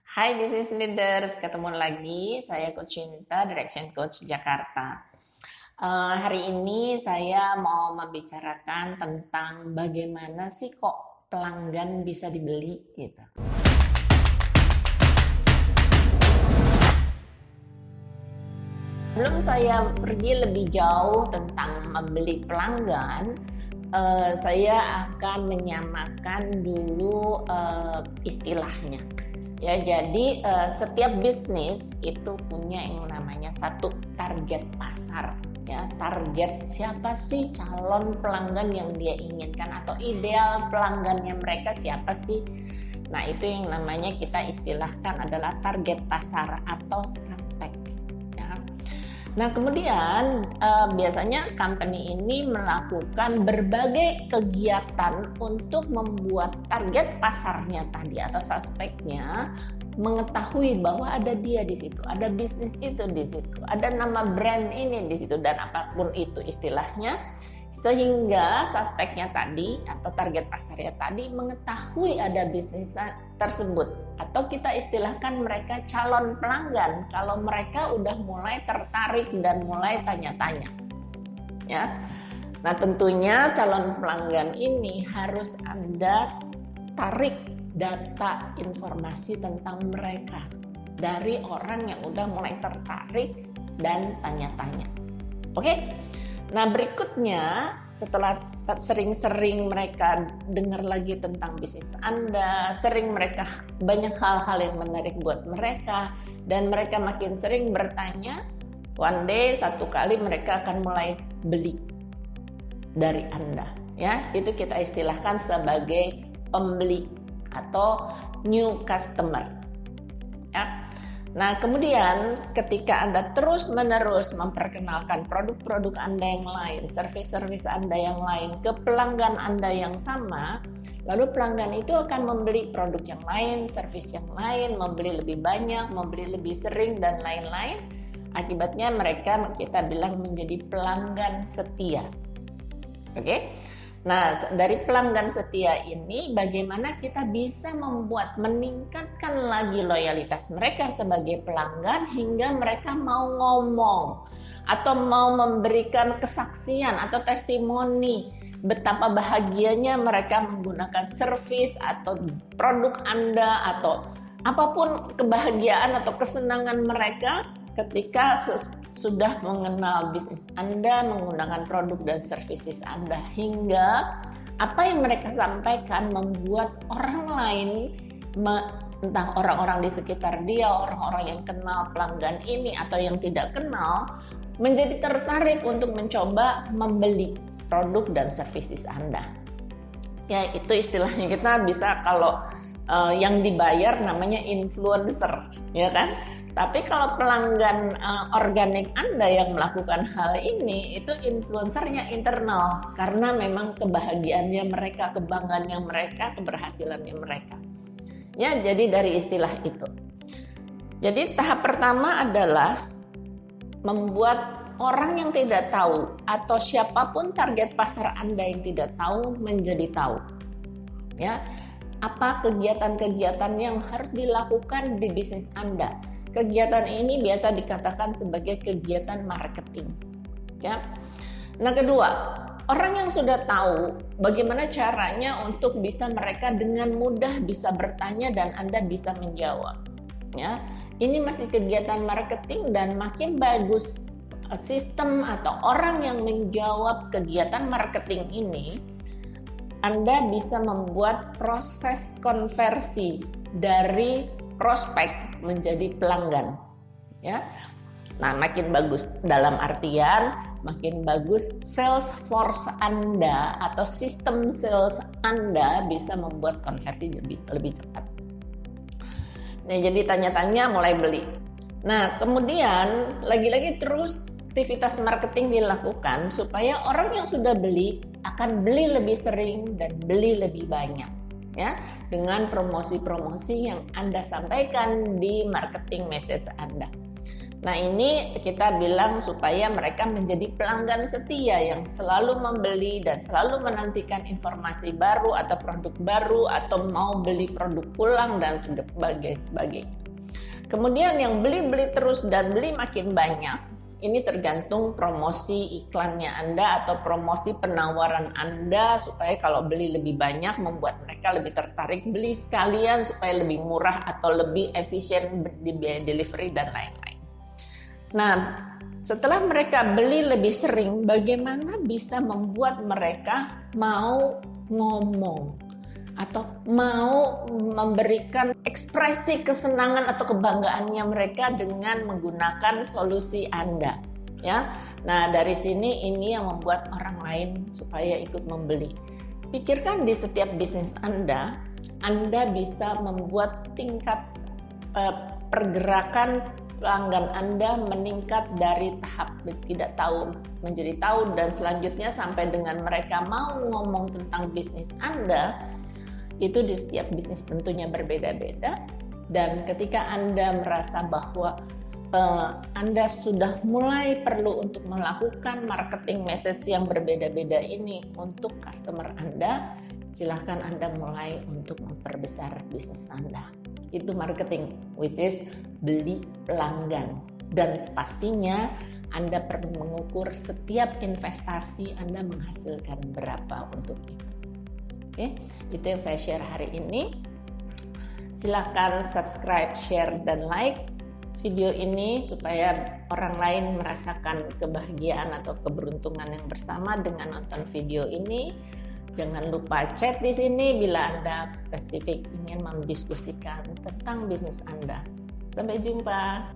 Hai Business Leaders, ketemu lagi. Saya Coach Shinta, Direction Coach Jakarta. Hari ini saya mau membicarakan tentang bagaimana sih kok pelanggan bisa dibeli gitu. Sebelum saya pergi lebih jauh tentang membeli pelanggan, saya akan menyamakan dulu istilahnya. Ya, jadi setiap bisnis itu punya yang namanya satu target pasar. Ya, target siapa sih calon pelanggan yang dia inginkan atau ideal pelanggannya mereka siapa sih? Nah, itu yang namanya kita istilahkan adalah target pasar atau suspek. Nah, kemudian biasanya company ini melakukan berbagai kegiatan untuk membuat target pasarnya tadi atau suspeknya mengetahui bahwa ada dia di situ, ada bisnis itu di situ, ada nama brand ini di situ dan apapun itu istilahnya, sehingga suspeknya tadi atau target pasarnya tadi mengetahui ada bisnis tersebut atau kita istilahkan mereka calon pelanggan kalau mereka udah mulai tertarik dan mulai tanya-tanya ya. Nah, tentunya calon pelanggan ini harus Anda tarik data informasi tentang mereka dari orang yang udah mulai tertarik dan tanya-tanya. Oke? Nah, berikutnya setelah sering-sering mereka dengar lagi tentang bisnis Anda, sering mereka banyak hal-hal yang menarik buat mereka dan mereka makin sering bertanya, one day satu kali mereka akan mulai beli dari Anda. Ya, itu kita istilahkan sebagai pembeli atau new customer. Ya. Nah, kemudian ketika Anda terus-menerus memperkenalkan produk-produk Anda yang lain, servis-servis Anda yang lain ke pelanggan Anda yang sama, lalu pelanggan itu akan membeli produk yang lain, servis yang lain, membeli lebih banyak, membeli lebih sering, dan lain-lain. Akibatnya mereka kita bilang menjadi pelanggan setia. Oke? Nah, dari pelanggan setia ini bagaimana kita bisa meningkatkan lagi loyalitas mereka sebagai pelanggan hingga mereka mau ngomong atau mau memberikan kesaksian atau testimoni betapa bahagianya mereka menggunakan servis atau produk Anda atau apapun kebahagiaan atau kesenangan mereka ketika sudah mengenal bisnis Anda, menggunakan produk dan services Anda, hingga apa yang mereka sampaikan membuat orang lain, entah orang-orang di sekitar dia, orang-orang yang kenal pelanggan ini atau yang tidak kenal, menjadi tertarik untuk mencoba membeli produk dan services Anda. Ya, itu istilahnya kita bisa kalau yang dibayar namanya influencer, ya kan? Tapi kalau pelanggan organik Anda yang melakukan hal ini, itu influencernya internal karena memang kebahagiaannya mereka, kebanggaannya mereka, keberhasilannya mereka. Ya, jadi dari istilah itu. Jadi tahap pertama adalah membuat orang yang tidak tahu atau siapapun target pasar Anda yang tidak tahu menjadi tahu. Ya, apa kegiatan-kegiatan yang harus dilakukan di bisnis Anda? Kegiatan ini biasa dikatakan sebagai kegiatan marketing. Ya. Nah, kedua, orang yang sudah tahu bagaimana caranya untuk bisa mereka dengan mudah bisa bertanya dan Anda bisa menjawab. Ya. Ini masih kegiatan marketing dan makin bagus sistem atau orang yang menjawab kegiatan marketing ini, Anda bisa membuat proses konversi dari prospek menjadi pelanggan. Ya. Nah, makin bagus dalam artian makin bagus sales force Anda atau sistem sales Anda bisa membuat konversi lebih cepat. Nah, jadi tanya-tanya mulai beli. Nah, kemudian lagi-lagi terus aktivitas marketing dilakukan supaya orang yang sudah beli akan beli lebih sering dan beli lebih banyak. Ya, dengan promosi-promosi yang Anda sampaikan di marketing message Anda. Nah, ini kita bilang supaya mereka menjadi pelanggan setia yang selalu membeli dan selalu menantikan informasi baru atau produk baru atau mau beli produk pulang dan sebagainya. Kemudian yang beli terus dan beli makin banyak, ini tergantung promosi iklannya Anda atau promosi penawaran Anda supaya kalau beli lebih banyak membuat mereka lebih tertarik beli sekalian supaya lebih murah atau lebih efisien di biaya delivery dan lain-lain. Nah, setelah mereka beli lebih sering, bagaimana bisa membuat mereka mau ngomong atau mau memberikan ekspresi kesenangan atau kebanggaannya mereka dengan menggunakan solusi Anda, ya. Nah, dari sini ini yang membuat orang lain supaya ikut membeli. Pikirkan di setiap bisnis Anda bisa membuat tingkat pergerakan pelanggan Anda meningkat dari tahap tidak tahu menjadi tahu dan selanjutnya sampai dengan mereka mau ngomong tentang bisnis Anda. Itu di setiap bisnis tentunya berbeda-beda, dan ketika Anda merasa bahwa Anda sudah mulai perlu untuk melakukan marketing message yang berbeda-beda ini untuk customer Anda, silahkan Anda mulai untuk memperbesar bisnis Anda. Itu marketing, which is beli pelanggan. Dan pastinya Anda perlu mengukur setiap investasi Anda menghasilkan berapa untuk itu. Oke, itu yang saya share hari ini. Silakan subscribe, share, dan like video ini supaya orang lain merasakan kebahagiaan atau keberuntungan yang bersama dengan nonton video ini. Jangan lupa chat di sini bila Anda spesifik ingin mendiskusikan tentang bisnis Anda. Sampai jumpa.